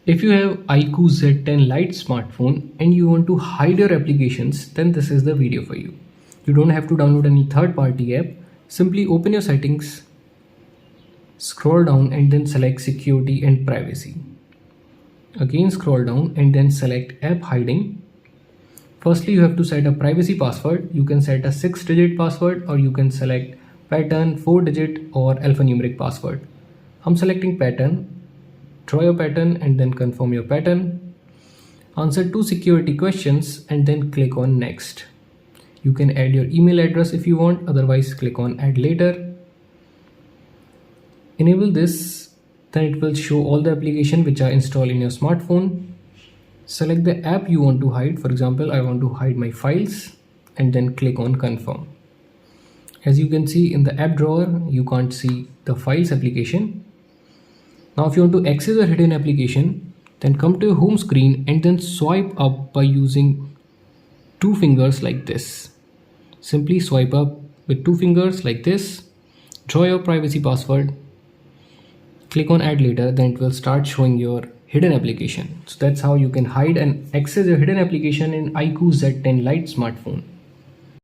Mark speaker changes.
Speaker 1: If you have Iqoo Z10 Lite smartphone and you want to hide your applications, then this is the video for you. You don't have to download any third-party app. Simply open your settings, scroll down and then select security and privacy. Again scroll down and then select app hiding. Firstly, you have to set a privacy password. You can set a 6-digit password or you can select pattern, 4-digit or alphanumeric password. I'm selecting pattern. Draw your pattern and then confirm your pattern. Answer 2 security questions and then click on next. You can add your email address if you want, otherwise click on add later. Enable this, then it will show all the applications which are installed in your smartphone. Select the app you want to hide. For example, I want to hide my files and then click on confirm. As you can see in the app drawer, you can't see the files application. Now if you want to access a hidden application, then come to your home screen and then swipe up by using 2 fingers like this. Simply swipe up with 2 fingers like this. Draw your privacy password. Click on add later, then it will start showing your hidden application. So that's how you can hide and access your hidden application in Iqoo Z10 Lite smartphone.